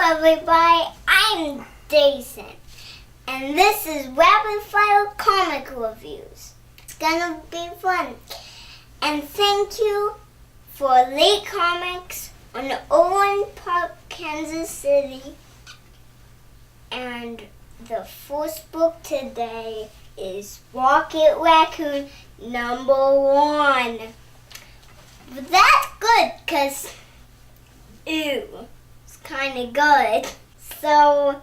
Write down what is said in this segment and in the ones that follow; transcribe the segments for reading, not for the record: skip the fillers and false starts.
everybody, I'm Jason, and this is Rapid Fire Comic Reviews. It's gonna be fun. And thank you for Late Comics on Owen Park, Kansas City. And the first book today is Rocket Raccoon #1. But that's good, because, ew, it's kind of good. So,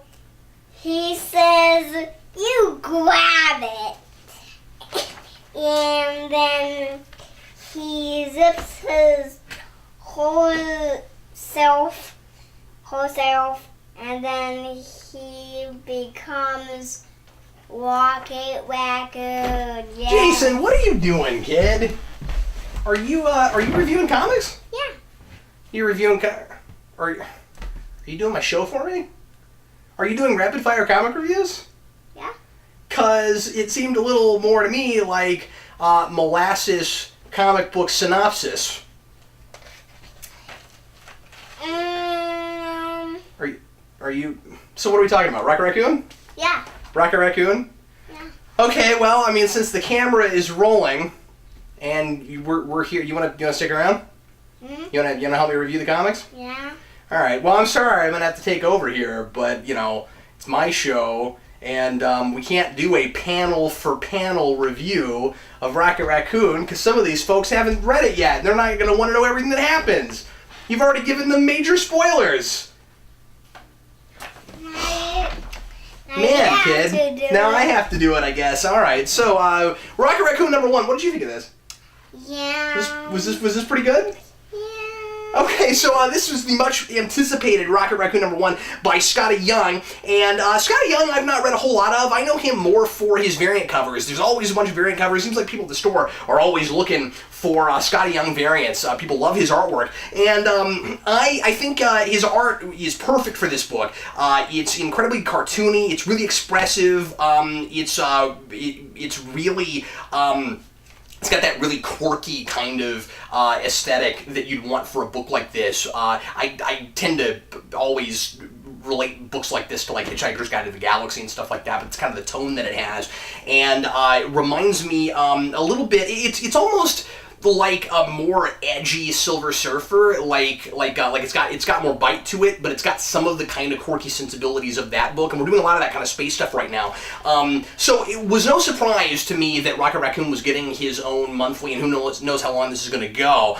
he says, you grab it. And then he zips his whole self, and then he becomes Rocket Raccoon. Yeah. Jason, what are you doing, kid? Are you reviewing comics? Yeah. You're reviewing are you doing my show for me? Are you doing rapid fire comic reviews? Yeah. 'Cause it seemed a little more to me like molasses comic book synopsis. Are you? So what are we talking about? Rocket Raccoon? Yeah. Rocket Raccoon? Yeah. Okay, well, I mean, since the camera is rolling, and we're here, you wanna stick around? Mm-hmm. You wanna help me review the comics? Yeah. All right. Well, I'm sorry, I'm gonna have to take over here, but it's my show, and we can't do a panel for panel review of Rocket Raccoon because some of these folks haven't read it yet, and they're not gonna want to know everything that happens. You've already given them major spoilers. Man, kid. Now I have to do it, I guess. All right. So, Rocket Raccoon #1. What did you think of this? Yeah. Was this pretty good? Yeah. Okay, so this was the much anticipated Rocket Raccoon #1 by Scotty Young, and Scotty Young I've not read a whole lot of. I know him more for his variant covers. There's always a bunch of variant covers. It seems like people at the store are always looking for Scotty Young variants. People love his artwork, and I think his art is perfect for this book. It's incredibly cartoony. It's really expressive. It's really. It's got that really quirky kind of aesthetic that you'd want for a book like this. I tend to always relate books like this to like Hitchhiker's Guide to the Galaxy and stuff like that, but it's kind of the tone that it has. And it reminds me a little bit, it's almost like a more edgy Silver Surfer, like it's got more bite to it, but it's got some of the kind of quirky sensibilities of that book, and we're doing a lot of that kind of space stuff right now. So it was no surprise to me that Rocket Raccoon was getting his own monthly, and who knows how long this is going to go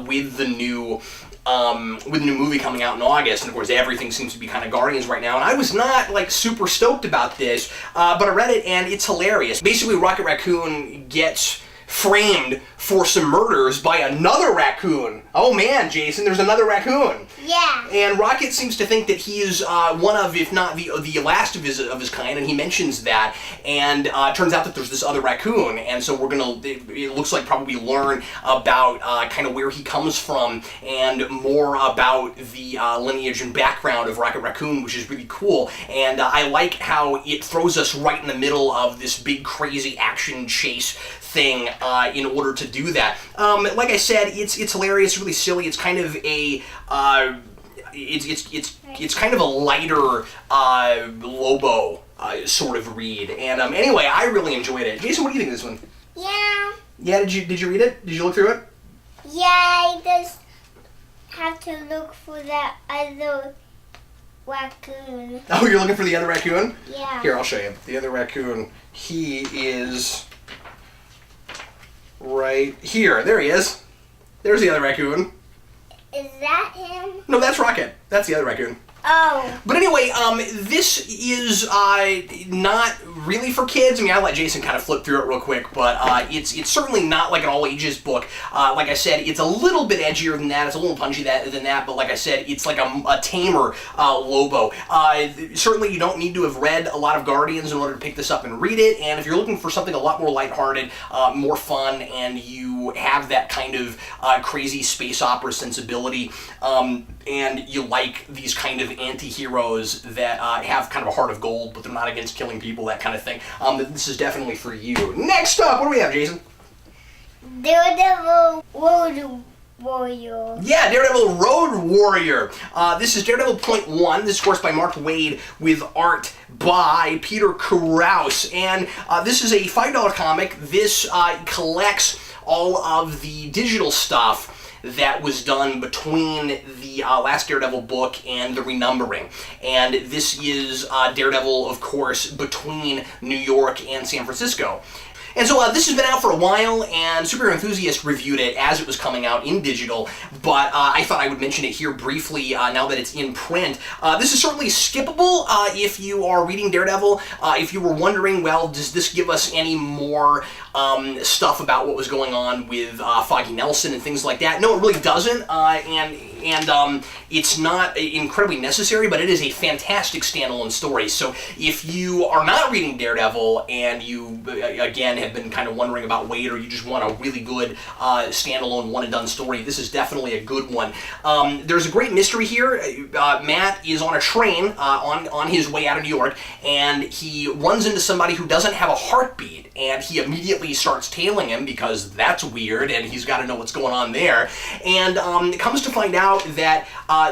with the new movie coming out in August, and of course everything seems to be kind of Guardians right now, and I was not like super stoked about this, but I read it and it's hilarious. Basically, Rocket Raccoon gets framed for some murders by another raccoon. Oh man, Jason, there's another raccoon. Yeah. And Rocket seems to think that he is one of, if not the last of his kind, and he mentions that. And it turns out that there's this other raccoon, and so we're gonna. It looks like probably learn about kind of where he comes from and more about the lineage and background of Rocket Raccoon, which is really cool. And I like how it throws us right in the middle of this big crazy action chase thing in order to do that. Like I said, it's hilarious, really silly. It's kind of a it's kind of a lighter Lobo sort of read. And anyway, I really enjoyed it. Jason, what do you think of this one? Yeah. Yeah, did you read it? Did you look through it? Yeah, I just have to look for that other raccoon. Oh, you're looking for the other raccoon? Yeah. Here, I'll show you. The other raccoon, he is right here. There he is. There's the other raccoon. Is that him? No, that's Rocket. That's the other raccoon. Oh. But anyway, this is not really for kids. I mean, I'll let Jason kind of flip through it real quick, but it's certainly not like an all-ages book. Like I said, it's a little bit edgier than that. It's a little punchy than that, but like I said, it's like a tamer Lobo. Certainly, you don't need to have read a lot of Guardians in order to pick this up and read it, and if you're looking for something a lot more lighthearted, more fun, and you have that kind of crazy space opera sensibility, and you like these kind of anti-heroes that have kind of a heart of gold, but they're not against killing people, that kind of thing, this is definitely for you. Next up, what do we have, Jason? Daredevil World Warrior. Yeah, Daredevil Road Warrior. This is Daredevil .1. This is, of course, by Mark Waid with art by Peter Krause. And this is a $5 comic. This collects all of the digital stuff that was done between the last Daredevil book and the renumbering. And this is Daredevil, of course, between New York and San Francisco. And so this has been out for a while, and Superhero Enthusiast reviewed it as it was coming out in digital, but I thought I would mention it here briefly now that it's in print. This is certainly skippable if you are reading Daredevil. If you were wondering, well, does this give us any more stuff about what was going on with Foggy Nelson and things like that? No, it really doesn't, and it's not incredibly necessary, but it is a fantastic standalone story. So if you are not reading Daredevil and you, again, have been kind of wondering about Waid, or you just want a really good standalone one-and-done story, this is definitely a good one. There's a great mystery here. Matt is on a train on his way out of New York, and he runs into somebody who doesn't have a heartbeat, and he immediately starts tailing him because that's weird, and he's got to know what's going on there. And comes to find out that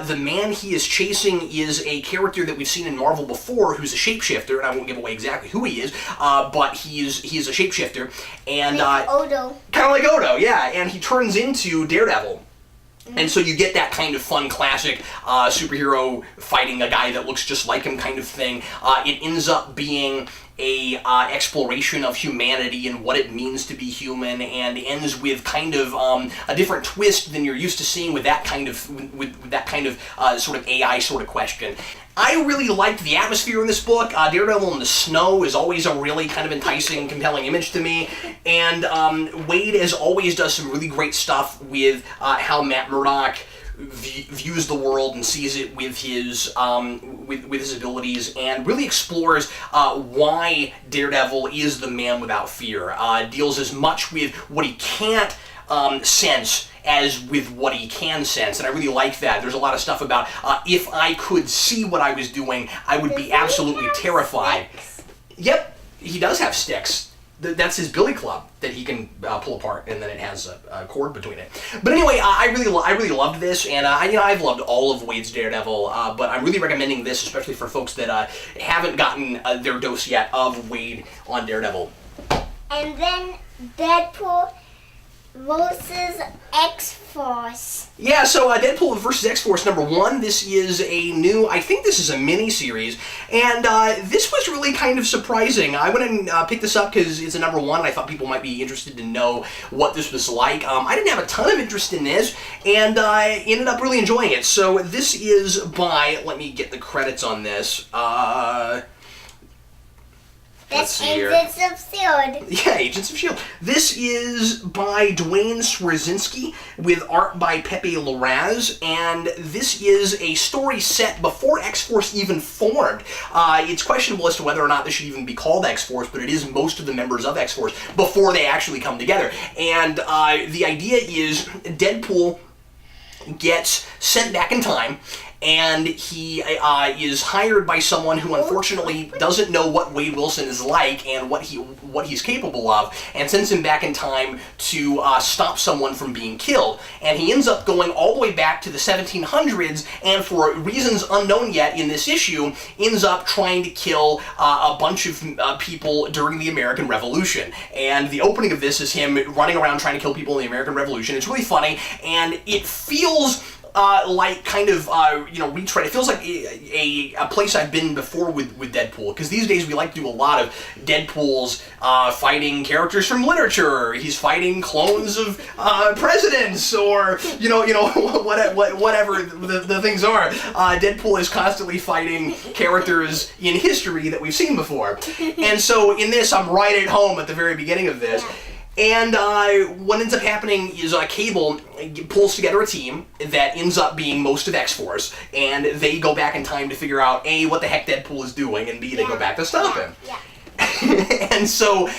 the man he is chasing is a character that we've seen in Marvel before, who's a shapeshifter, and I won't give away exactly who he is, but he is a shapeshifter, and Odo. kind of like Odo, yeah, and he turns into Daredevil. And so you get that kind of fun, classic superhero fighting a guy that looks just like him kind of thing. It ends up being a exploration of humanity and what it means to be human, and ends with kind of a different twist than you're used to seeing with that kind of with that kind of sort of AI sort of question. I really liked the atmosphere in this book. Daredevil in the snow is always a really kind of enticing, compelling image to me. And Waid, as always, does some really great stuff with how Matt Murdock views the world and sees it with his with his abilities, and really explores why Daredevil is the man without fear. Deals as much with what he can't sense as with what he can sense, and I really like that. There's a lot of stuff about if I could see what I was doing, I would be absolutely terrified. Sticks? Yep, he does have sticks. That's his billy club that he can pull apart, and then it has a cord between it. But anyway, I really loved this, and I've loved all of Waid's Daredevil, but I'm really recommending this, especially for folks that haven't gotten their dose yet of Waid on Daredevil. And then Deadpool vs. X-Force. Yeah, so Deadpool vs. X-Force #1. This is a new, I think this is a mini-series, and this was really kind of surprising. I went and picked this up because it's a #1, and I thought people might be interested to know what this was like. I didn't have a ton of interest in this, and I ended up really enjoying it. So this is by, let me get the credits on this, That's Agents of S.H.I.E.L.D. Yeah, Agents of S.H.I.E.L.D. This is by Dwayne Swierczynski with art by Pepe Larraz, and this is a story set before X-Force even formed. It's questionable as to whether or not this should even be called X-Force, but it is most of the members of X-Force before they actually come together. And the idea is Deadpool gets sent back in time, and he is hired by someone who unfortunately doesn't know what Waid Wilson is like and what he's capable of, and sends him back in time to stop someone from being killed. And he ends up going all the way back to the 1700s, and for reasons unknown yet in this issue, ends up trying to kill a bunch of people during the American Revolution. And the opening of this is him running around trying to kill people in the American Revolution. It's really funny, and it feels like kind of, retread. It feels like a place I've been before with Deadpool, because these days we like to do a lot of Deadpool's fighting characters from literature. He's fighting clones of presidents, or whatever the things are. Deadpool is constantly fighting characters in history that we've seen before, and so in this, I'm right at home at the very beginning of this. Yeah. And what ends up happening is Cable pulls together a team that ends up being most of X-Force, and they go back in time to figure out A, what the heck Deadpool is doing, and B, they go back to stop him. Yeah. And so,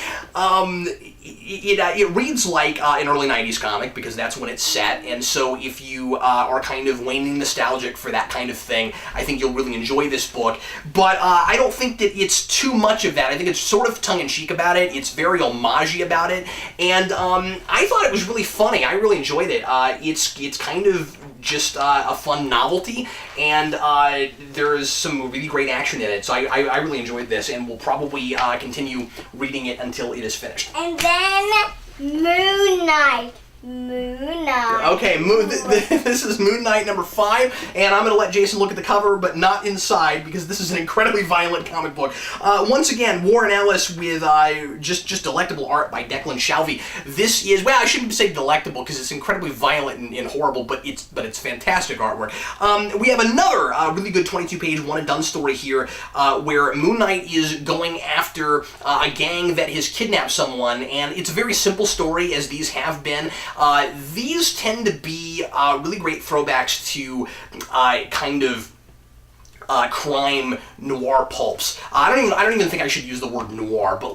it reads like an early 90s comic, because that's when it's set, and so if you are kind of waning nostalgic for that kind of thing, I think you'll really enjoy this book. But I don't think that it's too much of that. I think it's sort of tongue-in-cheek about it, it's very homage-y about it, and I thought it was really funny. I really enjoyed it. It's kind of just a fun novelty, and there's some really great action in it, so I really enjoyed this, and will probably continue reading it until it is finished. And then Moon Knight. Moon Knight. Okay, this is Moon Knight number 5, and I'm going to let Jason look at the cover, but not inside, because this is an incredibly violent comic book. Once again, Warren Ellis with just delectable art by Declan Shalvey. This is, well, I shouldn't say delectable, because it's incredibly violent and horrible, but it's fantastic artwork. We have another really good 22-page one-and-done story here, where Moon Knight is going after a gang that has kidnapped someone, and it's a very simple story, as these have been. These tend to be really great throwbacks to kind of crime noir pulps. I don't even think I should use the word noir, but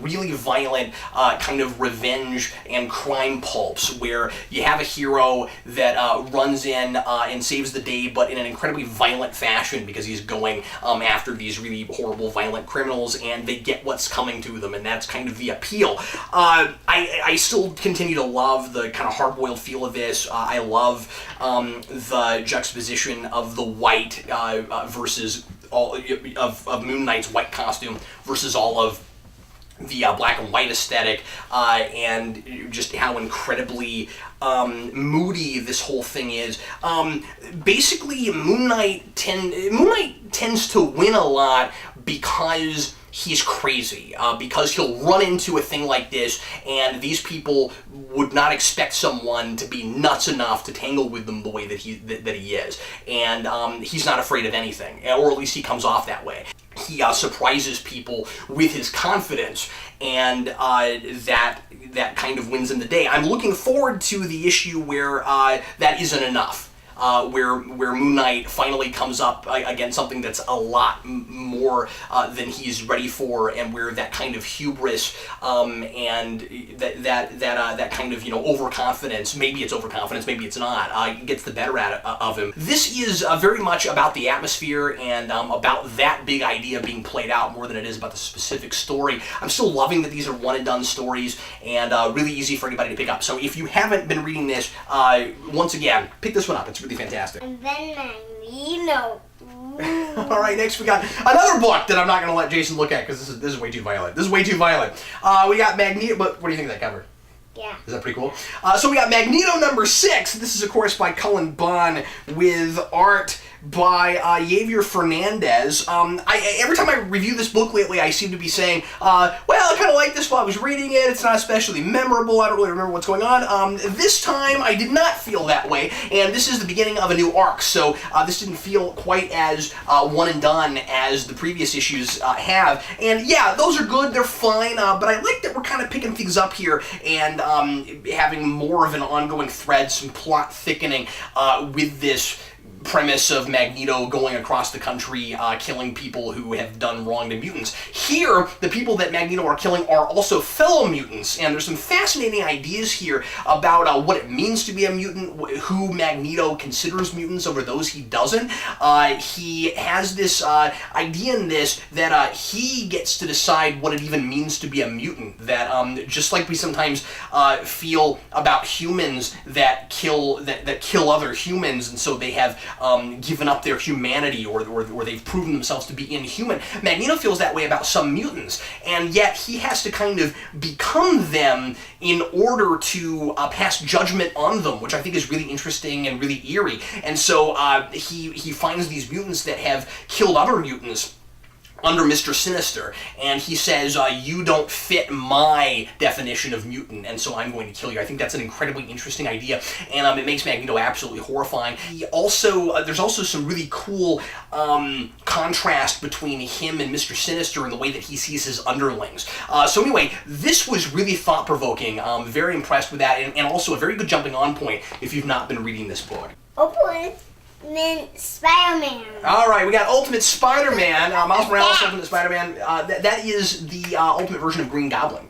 really violent kind of revenge and crime pulps, where you have a hero that runs in and saves the day, but in an incredibly violent fashion, because he's going after these really horrible, violent criminals, and they get what's coming to them, and that's kind of the appeal. I still continue to love the kind of hard-boiled feel of this. I love the juxtaposition of the white versus all of Moon Knight's white costume versus all of the black and white aesthetic, and just how incredibly moody this whole thing is. Basically, Moon Knight tends to win a lot because he's crazy, because he'll run into a thing like this, and these people would not expect someone to be nuts enough to tangle with them the way that he is, and he's not afraid of anything, or at least he comes off that way. He surprises people with his confidence, and that kind of wins him the day. I'm looking forward to the issue where that isn't enough. Where Moon Knight finally comes up against something that's a lot more than he's ready for, and where that kind of hubris and that kind of overconfidence, maybe it's overconfidence, maybe it's not, gets the better of him. This is very much about the atmosphere and about that big idea being played out more than it is about the specific story. I'm still loving that these are one-and-done stories and really easy for anybody to pick up. So if you haven't been reading this, once again, pick this one up. It's really fantastic. And then Magneto. All right, next we got another book that I'm not going to let Jason look at, because this is way too violent. This is way too violent. We got Magneto. What do you think of that cover? Yeah. Is that pretty cool? So we got Magneto number 6. This is, of course, by Cullen Bunn with art by Javier Fernandez. Every time I review this book lately, I seem to be saying, well, I kind of like this while I was reading it. It's not especially memorable. I don't really remember what's going on. This time, I did not feel that way, and this is the beginning of a new arc, so this didn't feel quite as one and done as the previous issues have. And yeah, those are good. They're fine, but I like that we're kind of picking things up here and having more of an ongoing thread, some plot thickening with this premise of Magneto going across the country killing people who have done wrong to mutants. Here, the people that Magneto are killing are also fellow mutants, and there's some fascinating ideas here about what it means to be a mutant, who Magneto considers mutants over those he doesn't. He has this idea in this that he gets to decide what it even means to be a mutant, that just like we sometimes feel about humans that kill other humans, and so they have given up their humanity, or they've proven themselves to be inhuman. Magneto feels that way about some mutants, and yet he has to kind of become them in order to pass judgment on them, which I think is really interesting and really eerie. And so he finds these mutants that have killed other mutants under Mr. Sinister, and he says, you don't fit my definition of mutant, and so I'm going to kill you. I think that's an incredibly interesting idea, and it makes Magneto absolutely horrifying. He also, there's also some really cool contrast between him and Mr. Sinister in the way that he sees his underlings. So anyway, this was really thought-provoking. Very impressed with that, and also a very good jumping on point if you've not been reading this book. Oh boy. Spider-Man. All right, we got Ultimate Spider-Man, Miles Morales, Ultimate Spider-Man. That is the Ultimate version of Green Goblin.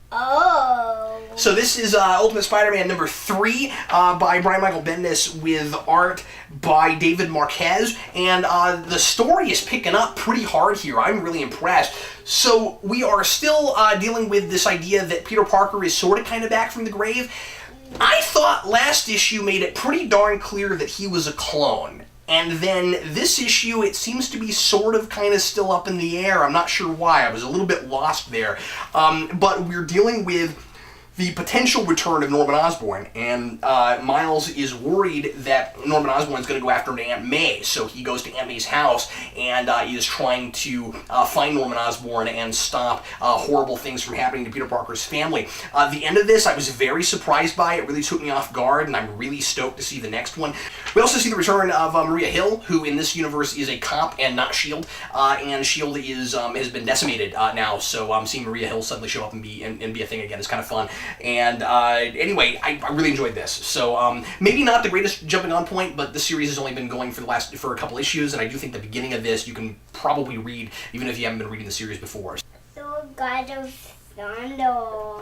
Oh. So this is Ultimate Spider-Man number 3 by Brian Michael Bendis with art by David Marquez, and the story is picking up pretty hard here. I'm really impressed. So we are still dealing with this idea that Peter Parker is sort of kind of back from the grave. I thought last issue made it pretty darn clear that he was a clone. And then this issue, it seems to be sort of kind of still up in the air. I'm not sure why. I was a little bit lost there. But we're dealing with the potential return of Norman Osborn, and Miles is worried that Norman Osborn is going to go after Aunt May, so he goes to Aunt May's house and is trying to find Norman Osborn and stop horrible things from happening to Peter Parker's family. The end of this, I was very surprised by. It really took me off guard, and I'm really stoked to see the next one. We also see the return of Maria Hill, who in this universe is a cop and not S.H.I.E.L.D., and S.H.I.E.L.D. has been decimated now, so seeing Maria Hill suddenly show up and be a thing again is kind of fun. And anyway, I really enjoyed this. So maybe not the greatest jumping on point, but the series has only been going for a couple issues, and I do think the beginning of this you can probably read even if you haven't been reading the series before. Thor God of Thunder.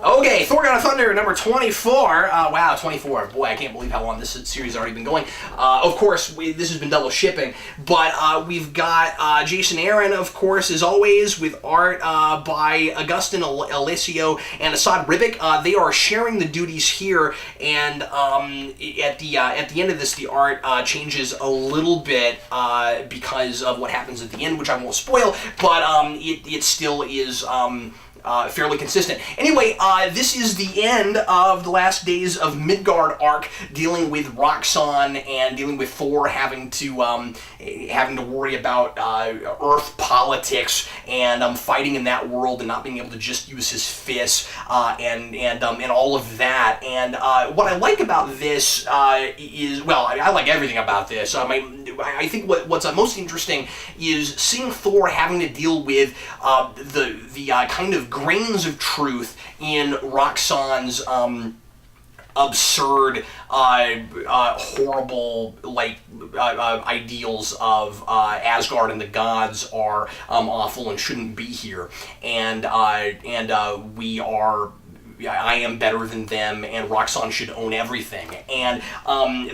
Okay, Thor God of Thunder, number 24. Wow, 24. Boy, I can't believe how long this series has already been going. Of course, this has been double shipping, but we've got Jason Aaron, of course, as always, with art by Augustin Alessio and Asad Ribic. They are sharing the duties here, and at the end of this, the art changes a little bit because of what happens at the end, which I won't spoil, but it still is fairly consistent. Anyway, this is the end of the last days of Midgard arc, dealing with Roxxon and dealing with Thor having to worry about Earth politics and fighting in that world and not being able to just use his fists and all of that. And what I like about this is, well, I like everything about this. I think what's most interesting is seeing Thor having to deal with the kind of grains of truth in Roxxon's absurd, horrible, ideals of Asgard and the gods are awful and shouldn't be here, and we are. I am better than them, and Roxxon should own everything. And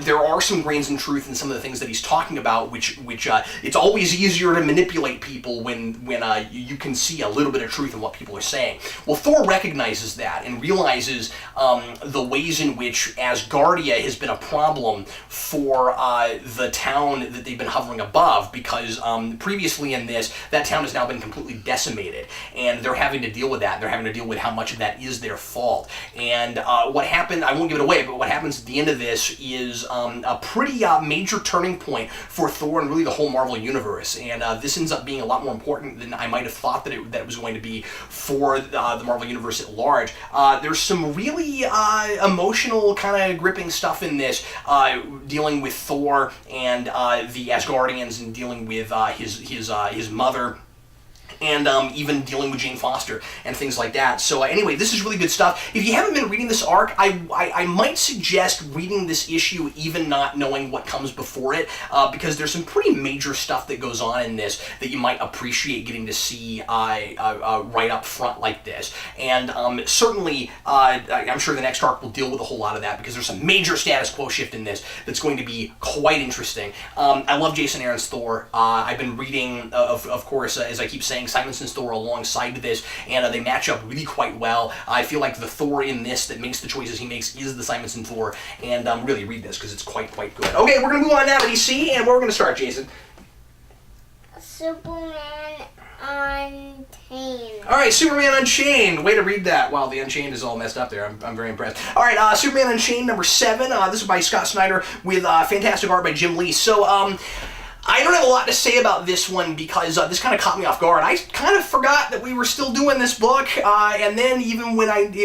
there are some grains of truth in some of the things that he's talking about, which it's always easier to manipulate people when you can see a little bit of truth in what people are saying. Well, Thor recognizes that and realizes the ways in which Asgardia has been a problem for the town that they've been hovering above, because previously in this, that town has now been completely decimated, and they're having to deal with that. They're having to deal with how much of that is their fault. And what happened, I won't give it away, but what happens at the end of this is a pretty major turning point for Thor and really the whole Marvel Universe. And this ends up being a lot more important than I might have thought that it was going to be for the Marvel Universe at large. There's some really emotional, kind of gripping stuff in this, dealing with Thor and the Asgardians, and dealing with his mother, and even dealing with Jane Foster and things like that. So anyway, this is really good stuff. If you haven't been reading this arc, I might suggest reading this issue even not knowing what comes before it, because there's some pretty major stuff that goes on in this that you might appreciate getting to see right up front like this. And certainly, I'm sure the next arc will deal with a whole lot of that, because there's some major status quo shift in this that's going to be quite interesting. I love Jason Aaron's Thor. I've been reading, of course, as I keep saying, Simonson's Thor alongside this, and they match up really quite well. I feel like the Thor in this that makes the choices he makes is the Simonson Thor, and really read this because it's quite good. Okay, we're going to move on now to DC, and where we're going to start, Jason? Superman Unchained. All right, Superman Unchained. Way to read that. Wow, the Unchained is all messed up there. I'm very impressed. All right, Superman Unchained number 7. This is by Scott Snyder with fantastic art by Jim Lee. So, I don't have a lot to say about this one because this kind of caught me off guard. I kind of forgot that we were still doing this book, and then even when it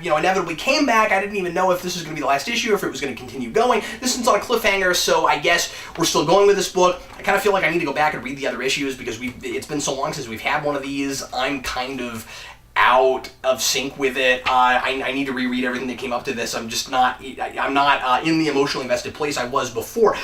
inevitably came back, I didn't even know if this was going to be the last issue or if it was going to continue going. This one's on a cliffhanger, so I guess we're still going with this book. I kind of feel like I need to go back and read the other issues because it's been so long since we've had one of these. I'm kind of out of sync with it. I need to reread everything that came up to this. I'm not in the emotionally invested place I was before.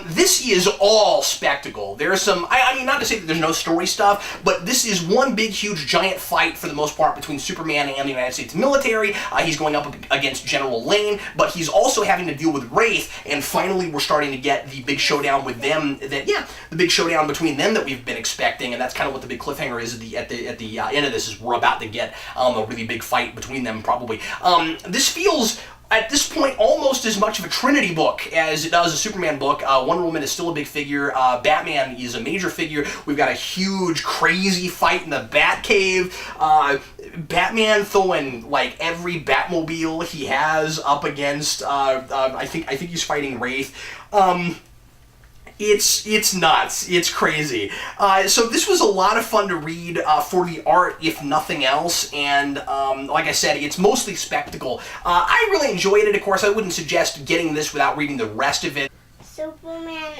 This is all spectacle. There's some, I mean, not to say that there's no story stuff, but this is one big, huge, giant fight for the most part between Superman and the United States military. He's going up against General Lane, but he's also having to deal with Wraith, and finally we're starting to get the big showdown with them. The big showdown between them that we've been expecting, and that's kind of what the big cliffhanger is at the end of this. Is we're about to get a really big fight between them, probably. This feels, at this point, almost as much of a Trinity book as it does a Superman book. Wonder Woman is still a big figure. Batman is a major figure. We've got a huge, crazy fight in the Batcave. Batman throwing like every Batmobile he has up against. I think he's fighting Wraith. It's nuts. It's crazy. So this was a lot of fun to read for the art, if nothing else. And like I said, it's mostly spectacle. I really enjoyed it. Of course, I wouldn't suggest getting this without reading the rest of it. Superman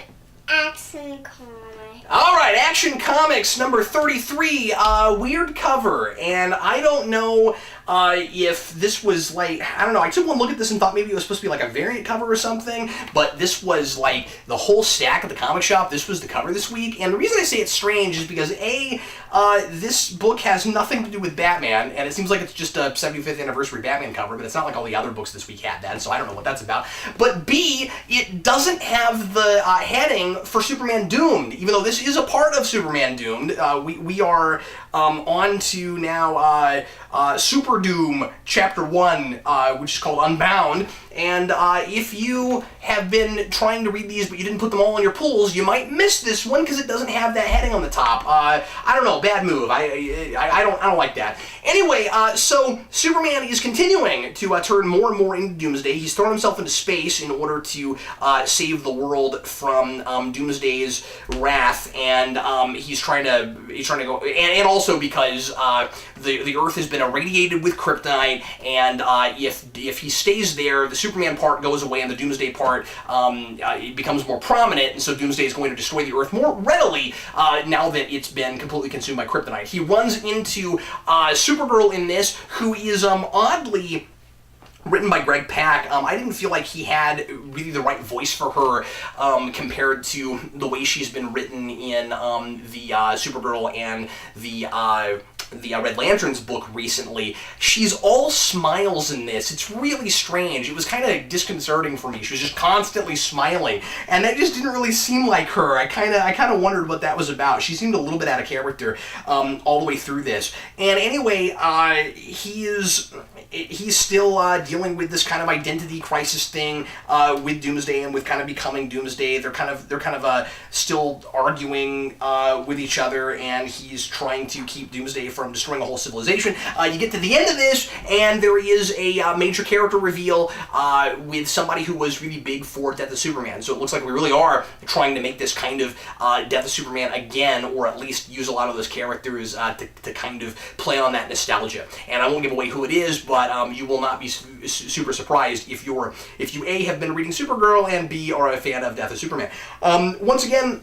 Action Comics. All right, Action Comics number 33. Weird cover, and I don't know if this was like, I don't know, I took one look at this and thought maybe it was supposed to be like a variant cover or something, but this was like the whole stack at the comic shop. This was the cover this week, and the reason I say it's strange is because A, this book has nothing to do with Batman, and it seems like it's just a 75th anniversary Batman cover, but it's not like all the other books this week had that, so I don't know what that's about. But B, it doesn't have the heading for Superman Doomed, even though this is a part of Superman Doomed. We are on to now Super Doom Chapter 1, which is called Unbound. And if you have been trying to read these but you didn't put them all in your pools, you might miss this one because it doesn't have that heading on the top. I don't know, bad move. I don't like that. Anyway, so Superman is continuing to turn more and more into Doomsday. He's thrown himself into space in order to save the world from Doomsday's wrath, and he's trying to go, and also because the Earth has been irradiated with kryptonite, and if he stays there, the Superman part goes away and the Doomsday part it becomes more prominent, and so Doomsday is going to destroy the Earth more readily now that it's been completely consumed by kryptonite. He runs into Supergirl in this, who is oddly written by Greg Pak. I didn't feel like he had really the right voice for her compared to the way she's been written in the Supergirl and the Red Lantern's book recently. She's all smiles in this. It's really strange. It was kind of disconcerting for me. She was just constantly smiling, and that just didn't really seem like her. I kind of wondered what that was about. She seemed a little bit out of character all the way through this. And anyway, he's still dealing with this kind of identity crisis thing with Doomsday and with kind of becoming Doomsday. They're kind of still arguing with each other, and he's trying to keep Doomsday from destroying a whole civilization. You get to the end of this, and there is a major character reveal with somebody who was really big for Death of Superman. So it looks like we really are trying to make this kind of Death of Superman again, or at least use a lot of those characters to kind of play on that nostalgia. And I won't give away who it is, but you will not be super surprised if you A, have been reading Supergirl, and B, are a fan of Death of Superman. Once again,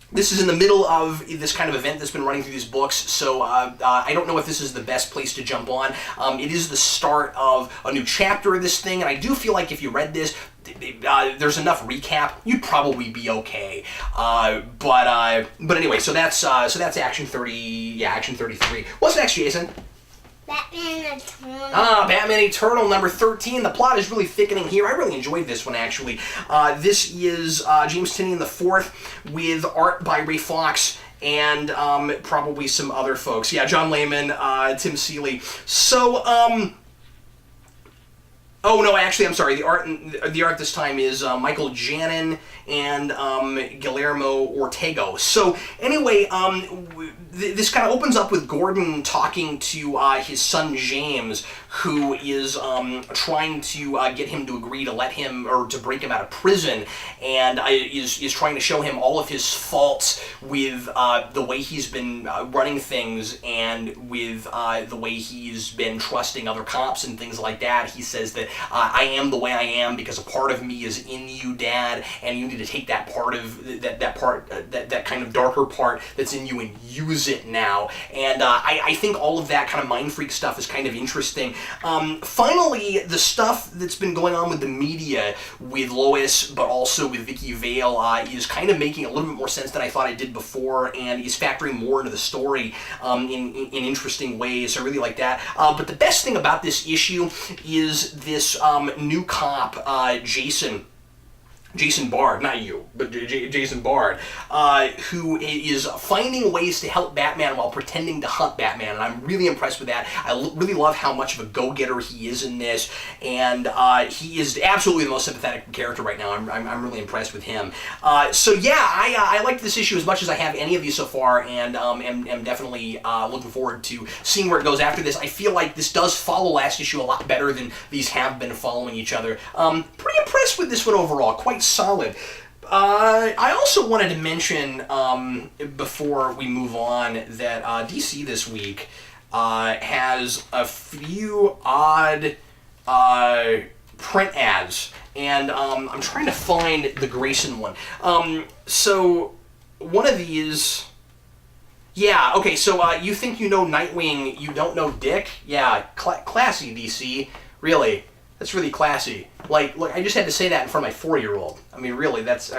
this is in the middle of this kind of event that's been running through these books, so I don't know if this is the best place to jump on. It is the start of a new chapter of this thing, and I do feel like if you read this, there's enough recap, you'd probably be okay. But anyway, so that's Action 33. What's next, Jason? Batman Eternal. Batman Eternal number 13. The plot is really thickening here. I really enjoyed this one, actually. This is James Tynion IV with art by Ray Fox and probably some other folks. Yeah, John Layman, Tim Seeley. So, oh no, actually, I'm sorry. The art this time is Michael Janin and Guillermo Ortega. So anyway, this kind of opens up with Gordon talking to his son James, who is trying to get him to agree to let him, or to break him out of prison, and is trying to show him all of his faults with the way he's been running things, and with the way he's been trusting other cops and things like that. He says that I am the way I am because a part of me is in you, Dad, and you need to take that part of that kind of darker part that's in you and use use it now. And I think all of that kind of mind freak stuff is kind of interesting. Finally, the stuff that's been going on with the media, with Lois, but also with Vicky Vale, is kind of making a little bit more sense than I thought it did before, and is factoring more into the story in interesting ways. I really like that. But the best thing about this issue is this new cop, Jason Bard, not you, but Jason Bard, who is finding ways to help Batman while pretending to hunt Batman, and I'm really impressed with that. I really love how much of a go-getter he is in this, and he is absolutely the most sympathetic character right now. I'm really impressed with him. So yeah, I liked this issue as much as I have any of these so far, and am definitely looking forward to seeing where it goes after this. I feel like this does follow last issue a lot better than these have been following each other. Pretty impressed with this one overall, quite solid. I also wanted to mention, before we move on, that DC this week has a few odd print ads, and I'm trying to find the Grayson one. So one of these... Yeah, okay, so you think you know Nightwing, you don't know Dick? Yeah, classy, DC. Really. That's really classy. Like, look, I just had to say that in front of my 4-year-old. I mean, really, that's...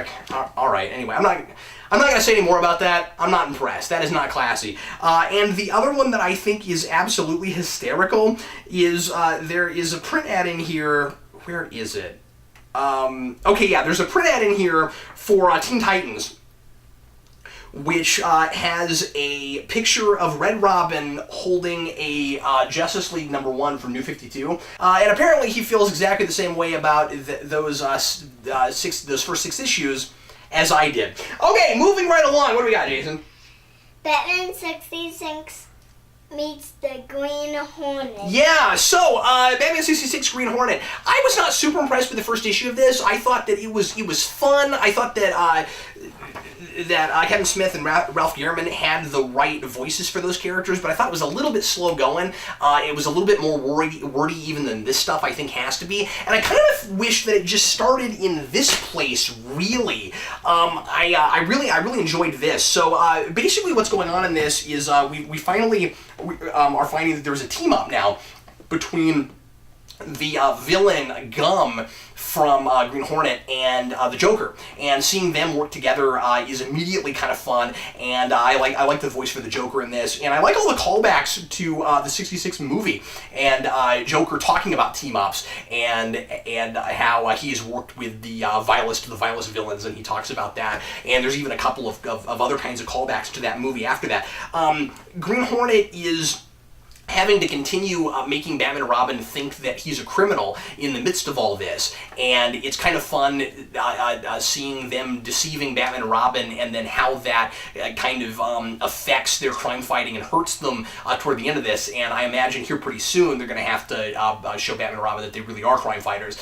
all right, anyway, I'm not going to say any more about that. I'm not impressed. That is not classy. And the other one that I think is absolutely hysterical is there is a print ad in here. Where is it? Okay, yeah, there's a print ad in here for Teen Titans, which has a picture of Red Robin holding a Justice League #1 from New 52, and apparently he feels exactly the same way about those first 6 issues as I did. Okay, moving right along. What do we got, Jason? Batman 66 meets the Green Hornet. Yeah, so Batman 66 Green Hornet. I was not super impressed with the first issue of this. I thought that it was fun. I thought that Kevin Smith and Ralph Garman had the right voices for those characters, but I thought it was a little bit slow going. It was a little bit more wordy even than this stuff I think has to be, and I kind of wish that it just started in this place, really. I really enjoyed this. So basically what's going on in this is we finally are finding that there's a team up now between the villain Gum from Green Hornet and the Joker, and seeing them work together is immediately kind of fun. And I like the voice for the Joker in this, and I like all the callbacks to the '66 movie and Joker talking about team ups and how he's worked with the vilest of the vilest villains, and he talks about that. And there's even a couple of other kinds of callbacks to that movie after that. Green Hornet is having to continue making Batman and Robin think that he's a criminal in the midst of all this, and it's kind of fun seeing them deceiving Batman and Robin, and then how that kind of affects their crime fighting and hurts them toward the end of this. And I imagine here pretty soon they're going to have to show Batman and Robin that they really are crime fighters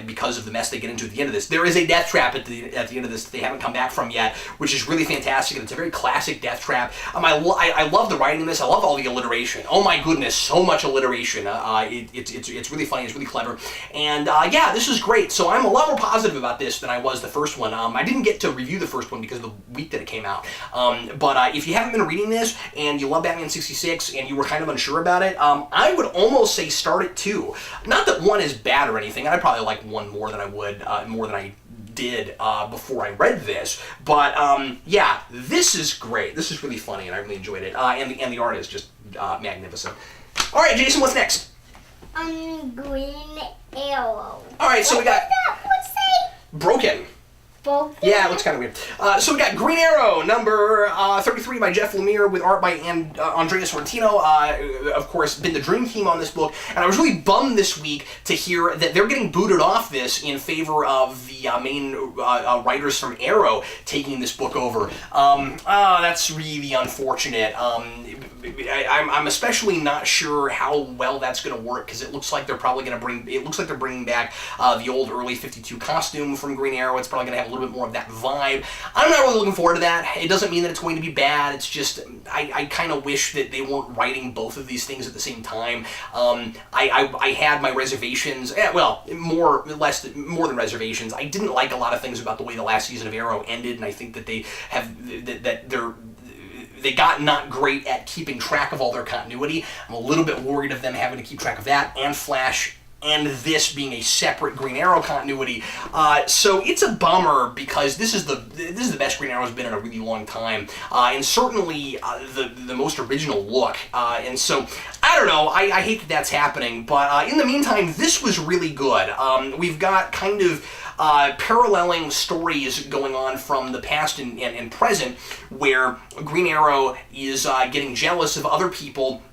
because of the mess they get into at the end of this. There is a death trap at the end of this that they haven't come back from yet, which is really fantastic, and it's a very classic death trap. I love the writing in this. I love all the alliteration. Oh my goodness, so much alliteration. It's really funny. It's really clever. And yeah, this is great. So I'm a lot more positive about this than I was the first one. I didn't get to review the first one because of the week that it came out. But if you haven't been reading this and you love Batman 66 and you were kind of unsure about it, I would almost say start at 2. Not that 1 is bad or anything. I'd probably like 1 more than I did before I read this, but yeah, this is great. This is really funny, and I really enjoyed it. And the art is just magnificent. All right, Jason, what's next? Green Arrow. All right, so we got What's that? Broken. Broken. Yeah, it looks kind of weird. So we got Green Arrow, number 33 by Jeff Lemire, with art by Andrea Sorrentino. Of course, been the dream team on this book, and I was really bummed this week to hear that they're getting booted off this in favor of the main writers from Arrow taking this book over. That's really unfortunate. I'm especially not sure how well that's going to work, because it looks like they're probably going to they're bringing back the old early 52 costume from Green Arrow. It's probably going to have a little bit more of that vibe. I'm not really looking forward to that. It doesn't mean that it's going to be bad. It's just I kind of wish that they weren't writing both of these things at the same time. I had my reservations. Well, more than reservations. I didn't like a lot of things about the way the last season of Arrow ended, and I think that they have they got not great at keeping track of all their continuity. I'm a little bit worried of them having to keep track of that, and Flash and this being a separate Green Arrow continuity. So it's a bummer, because this is the best Green Arrow's been in a really long time, and certainly the most original look. And so I don't know. I hate that that's happening, but in the meantime, this was really good. We've got kind of paralleling stories going on from the past and present, where Green Arrow is getting jealous of other people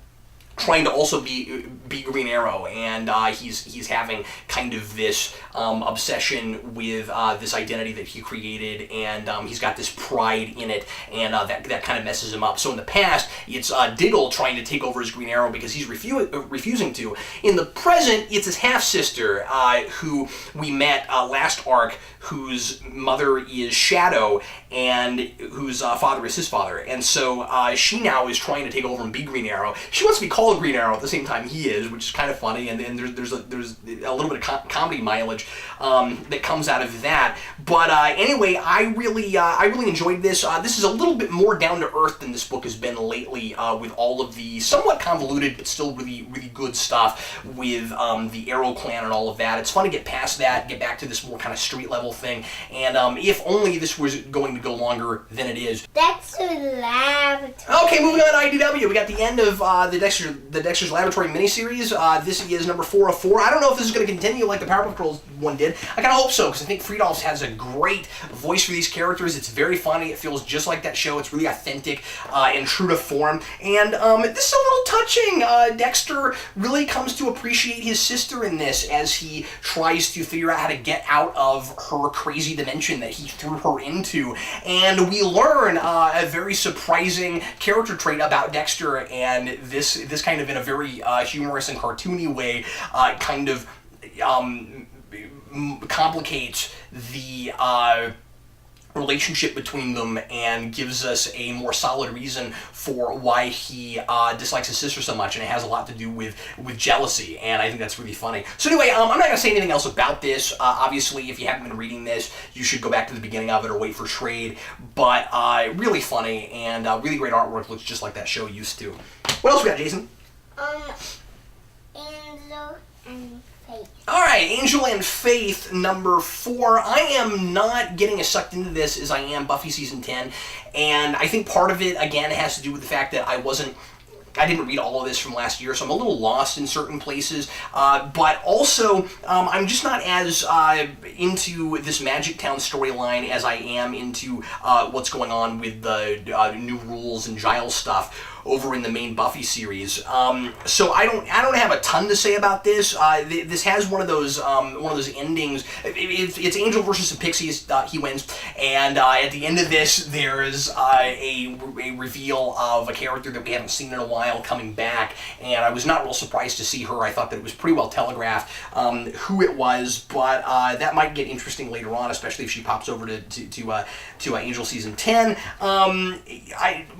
trying to also be Green Arrow, and he's having kind of this obsession with this identity that he created, and he's got this pride in it, and that kind of messes him up. So in the past, it's Diggle trying to take over as Green Arrow because he's refusing to. In the present, it's his half-sister, who we met last arc, whose mother is Shadow, and whose father is his father. And so she now is trying to take over and be Green Arrow. She wants to be called Green Arrow at the same time he is, which is kind of funny, and there's a little bit of comedy mileage that comes out of that. But anyway, I really enjoyed this. This is a little bit more down to earth than this book has been lately, with all of the somewhat convoluted but still really good stuff with the Arrow Clan and all of that. It's fun to get past that, get back to this more kind of street level thing, and if only this was going to go longer than it is. Dexter's Laboratory. Okay, moving on to IDW. We got the end of the Dexter's Laboratory miniseries. This is number 4 of 4. I don't know if this is going to continue like the Powerpuff Girls one did. I kind of hope so, because I think Friedolfs has a great voice for these characters. It's very funny. It feels just like that show. It's really authentic and true to form. And this is a little touching. Dexter really comes to appreciate his sister in this as he tries to figure out how to get out of her crazy dimension that he threw her into. And we learn a very surprising character trait about Dexter, and this kind of in a very humorous and cartoony way kind of complicates the relationship between them and gives us a more solid reason for why he dislikes his sister so much, and it has a lot to do with jealousy, and I think that's really funny. So anyway, I'm not going to say anything else about this. Obviously, if you haven't been reading this, you should go back to the beginning of it or wait for trade, but really funny, and really great artwork. Looks just like that show used to. What else we got, Jason? Angel and Faith. Alright, Angel and Faith, number 4. I am not getting as sucked into this as I am Buffy Season 10, and I think part of it, again, has to do with the fact that I didn't read all of this from last year, so I'm a little lost in certain places, but also, I'm just not as into this Magic Town storyline as I am into what's going on with the New Rules and Giles stuff over in the main Buffy series. So I don't have a ton to say about this. This has one of those endings. It's Angel versus the Pixies. He wins, and at the end of this, there's a reveal of a character that we haven't seen in a while coming back, and I was not real surprised to see her. I thought that it was pretty well telegraphed who it was, but that might get interesting later on, especially if she pops over to Angel Season 10.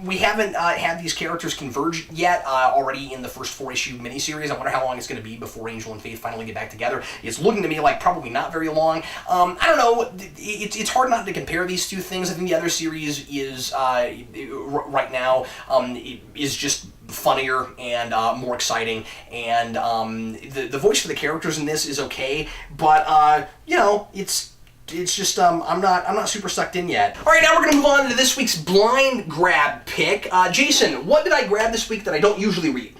We haven't had these characters converge yet, already in the first 4-issue miniseries. I wonder how long it's going to be before Angel and Faith finally get back together. It's looking to me like probably not very long. I don't know. It's hard not to compare these two things. I think the other series is, right now, is just funnier and more exciting, and the voice for the characters in this is okay, but it's just, I'm not super sucked in yet. Alright, now we're going to move on to this week's blind grab pick. Jason, what did I grab this week that I don't usually read?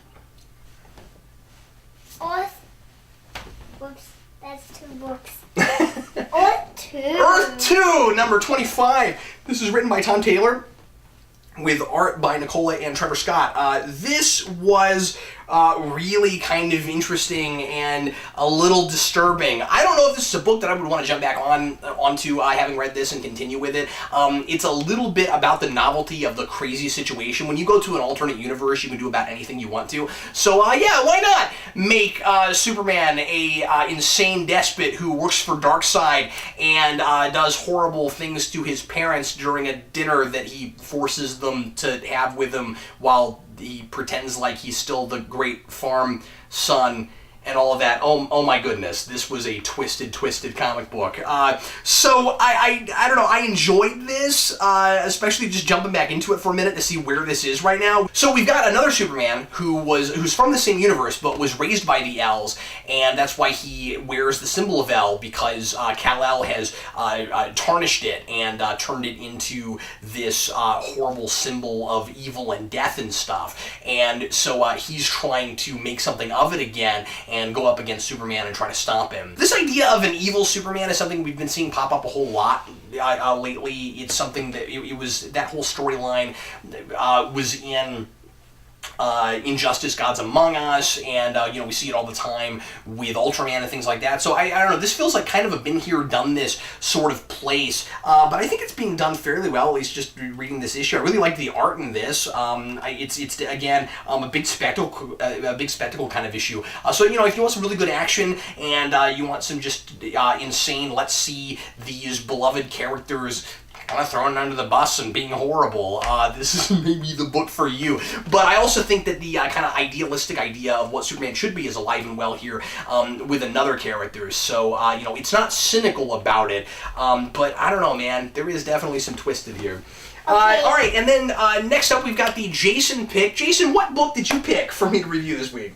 Whoops, that's 2 books. Earth 2. Earth 2, number 25. This is written by Tom Taylor with art by Nicola and Trevor Scott. This was really kind of interesting and a little disturbing. I don't know if this is a book that I would want to jump back onto having read this and continue with it. It's a little bit about the novelty of the crazy situation. When you go to an alternate universe, you can do about anything you want to. So yeah, why not make Superman a insane despot who works for Darkseid and does horrible things to his parents during a dinner that he forces them to have with him while he pretends like he's still the great farm son and all of that. Oh my goodness, this was a twisted comic book. So I don't know, I enjoyed this, especially just jumping back into it for a minute to see where this is right now. So we've got another Superman who's from the same universe, but was raised by the L's, and that's why he wears the symbol of L, because Kal-El has tarnished it and turned it into this horrible symbol of evil and death and stuff. And so he's trying to make something of it again and go up against Superman and try to stop him. This idea of an evil Superman is something we've been seeing pop up a whole lot lately. It's something that it was, that whole storyline was in Injustice, Gods Among Us, and you know, we see it all the time with Ultraman and things like that. So I don't know, this feels like kind of a been here, done this sort of place, but I think it's being done fairly well, at least just reading this issue. I really like the art in this. It's again a big spectacle kind of issue. So you know, if you want some really good action and you want some just insane, let's see these beloved characters kind of thrown under the bus and being horrible, this is maybe the book for you. But I also think that the kind of idealistic idea of what Superman should be is alive and well here with another character. So, you know, it's not cynical about it, but I don't know, man. There is definitely some twisted here. Okay. All right, and then next up we've got the Jason pick. Jason, what book did you pick for me to review this week?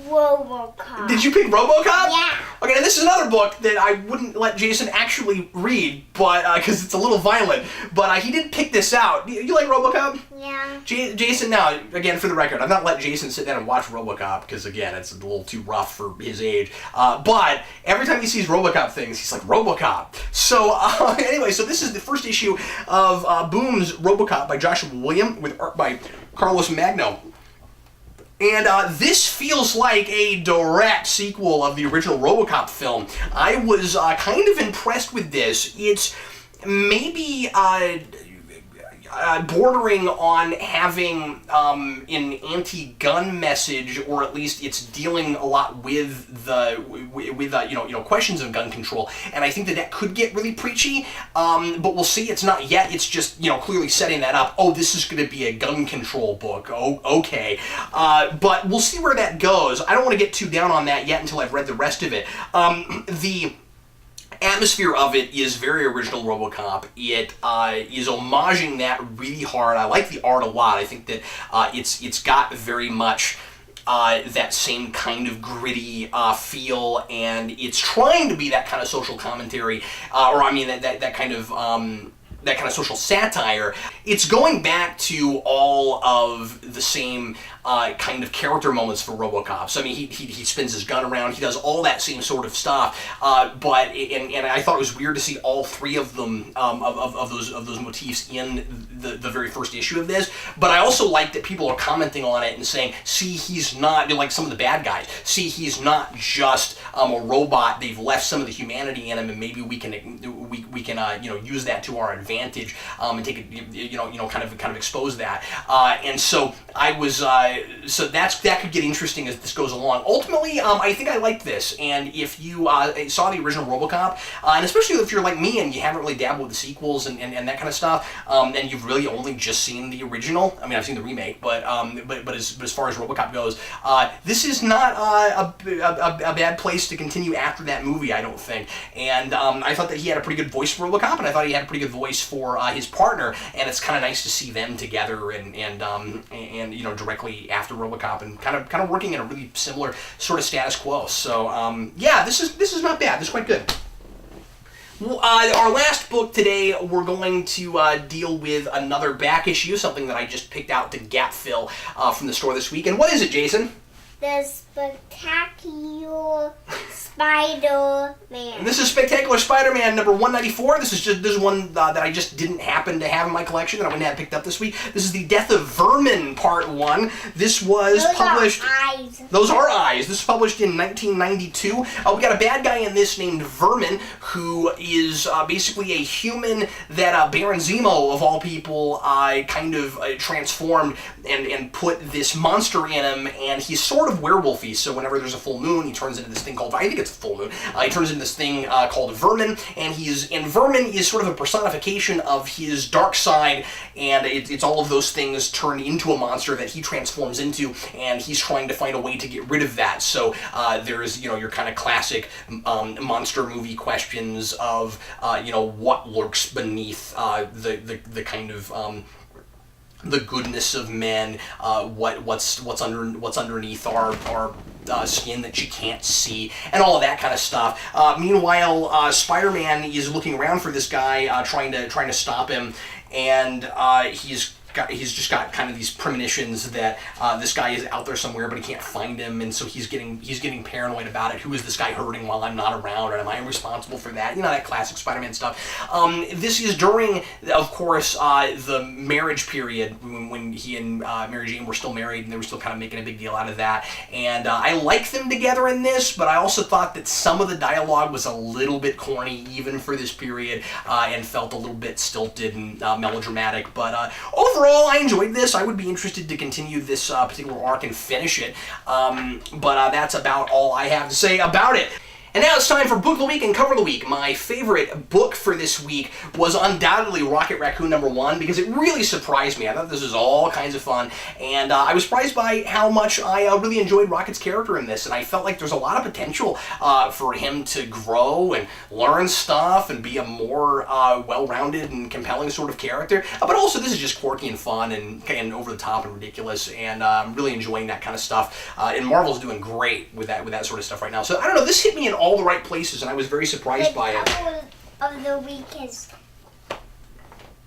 Robocop. Did you pick Robocop? Yeah. Okay, now this is another book that I wouldn't let Jason actually read, but because it's a little violent. But he did pick this out. You like Robocop? Yeah. Jason, now, again, for the record, I've not let Jason sit down and watch Robocop, because, again, it's a little too rough for his age. But every time he sees Robocop things, he's like, Robocop. So, anyway, so this is the first issue of Boom's Robocop by Joshua William, with art by Carlos Magno. And this feels like a direct sequel of the original Robocop film. I was kind of impressed with this. It's maybe bordering on having an anti-gun message, or at least it's dealing a lot with questions of gun control. And I think that could get really preachy. But we'll see. It's not yet. It's just clearly setting that up. Oh, this is going to be a gun control book. Oh, okay. But we'll see where that goes. I don't want to get too down on that yet until I've read the rest of it. The atmosphere of it is very original Robocop. It is homaging that really hard. I like the art a lot. I think that it's got very much that same kind of gritty feel, and it's trying to be that kind of social commentary, that kind of social satire. It's going back to all of the same kind of character moments for Robocop. So I mean, he spins his gun around. He does all that same sort of stuff. But I thought it was weird to see all three of them of those motifs in the very first issue of this. But I also like that people are commenting on it and saying, "See, he's not like some of the bad guys. See, he's not just a robot. They've left some of the humanity in him, and maybe we can use that to our advantage and take it, kind of expose that." And so I was. So that could get interesting as this goes along. Ultimately, I think I liked this, and if you saw the original Robocop, and especially if you're like me and you haven't really dabbled with the sequels and that kind of stuff, and you've really only just seen the original. I mean, I've seen the remake, but as far as Robocop goes, this is not a bad place to continue after that movie, I don't think. And I thought that he had a pretty good voice for Robocop, and I thought he had a pretty good voice for his partner, and it's kind of nice to see them together and directly after Robocop, and kind of working in a really similar sort of status quo. So yeah, this is not bad. This is quite good. Our last book today, we're going to deal with another back issue, something that I just picked out to gap fill from the store this week. And what is it, Jason? The Spectacular Spider-Man. This is Spectacular Spider-Man number 194. This is one that I just didn't happen to have in my collection that I went and had picked up this week. This is the Death of Vermin Part 1. This was published... Those are eyes. Those are eyes. This was published in 1992. We got a bad guy in this named Vermin, who is basically a human that Baron Zemo, of all people, kind of transformed and put this monster in him, and he's sort of werewolf morphe. So whenever there's a full moon, he turns into this thing called, I think it's a full moon, he turns into this thing called Vermin, and Vermin is sort of a personification of his dark side, and it's all of those things turned into a monster that he transforms into, and he's trying to find a way to get rid of that. So there's, your kind of classic monster movie questions of, what lurks beneath the kind of the goodness of men, what's underneath our skin that you can't see, and all of that kind of stuff. Meanwhile, Spider-Man is looking around for this guy, trying to stop him, and he's just got kind of these premonitions that this guy is out there somewhere, but he can't find him, and so he's getting paranoid about it. Who is this guy hurting while I'm not around, and am I responsible for that? That classic Spider-Man stuff. This is during, of course, the marriage period when he and Mary Jane were still married, and they were still kind of making a big deal out of that. And I like them together in this, but I also thought that some of the dialogue was a little bit corny, even for this period, and felt a little bit stilted and melodramatic. But overall, I enjoyed this. I would be interested to continue this particular arc and finish it, but that's about all I have to say about it. And now it's time for Book of the Week and Cover of the Week. My favorite book for this week was undoubtedly Rocket Raccoon #1 because it really surprised me. I thought this was all kinds of fun, and I was surprised by how much I really enjoyed Rocket's character in this, and I felt like there's a lot of potential for him to grow and learn stuff and be a more well-rounded and compelling sort of character. But also, this is just quirky and fun and over the top and ridiculous, and I'm really enjoying that kind of stuff. And Marvel's doing great with that sort of stuff right now. So I don't know, this hit me in all the right places, and I was very surprised by it. The cover of the week is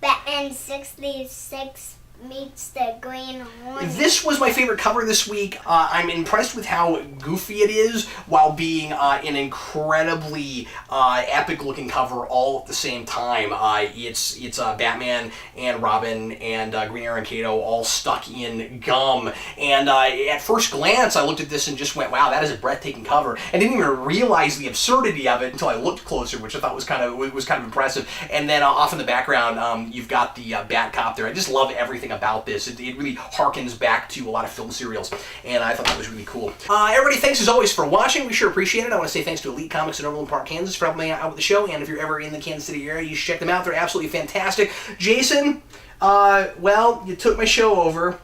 Batman 66 meets the Green Hornet. This was my favorite cover this week. I'm impressed with how goofy it is while being an incredibly epic-looking cover all at the same time. It's Batman and Robin and Green Arrow and Kato all stuck in gum. And at first glance, I looked at this and just went, wow, that is a breathtaking cover. I didn't even realize the absurdity of it until I looked closer, which I thought was kind of impressive. And then off in the background, you've got the Bat Cop there. I just love everything about this. It really harkens back to a lot of film serials, and I thought that was really cool. Everybody, thanks as always for watching. We sure appreciate it. I want to say thanks to Elite Comics in Overland Park, Kansas for helping me out with the show, and if you're ever in the Kansas City area, you should check them out. They're absolutely fantastic. Jason, well, you took my show over,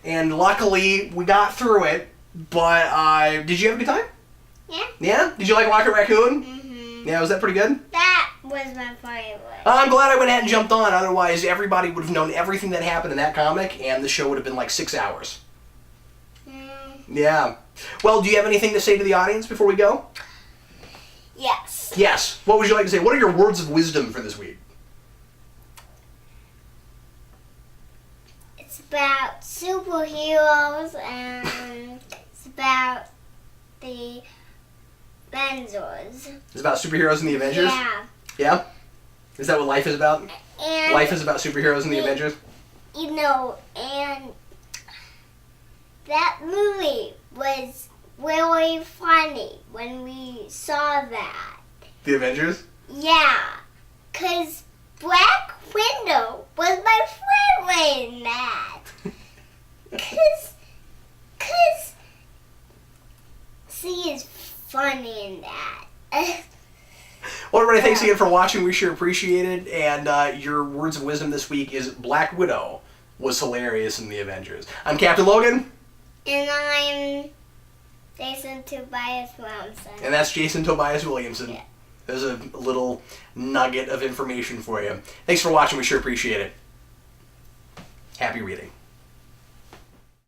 and luckily we got through it, but did you have a good time? Yeah. Yeah? Did you like Rocket Raccoon? Mm-hmm. Yeah, was that pretty good? That was my favorite. I'm glad I went ahead and jumped on, otherwise everybody would have known everything that happened in that comic, and the show would have been like 6 hours. Yeah. Well, do you have anything to say to the audience before we go? Yes. Yes. What would you like to say? What are your words of wisdom for this week? It's about superheroes, and it's about the Avengers. It's about superheroes and the Avengers? Yeah. Yeah? Is that what life is about? And life is about superheroes and the Avengers? And that movie was really funny when we saw that. The Avengers? Yeah, because Black Widow was my favorite in that. Because she is funny in that. Well, everybody, thanks again for watching. We sure appreciate it. And your words of wisdom this week is Black Widow was hilarious in the Avengers. I'm Captain Logan. And I'm Jason Tobias Williamson. And that's Jason Tobias Williamson. Yeah. There's a little nugget of information for you. Thanks for watching. We sure appreciate it. Happy reading.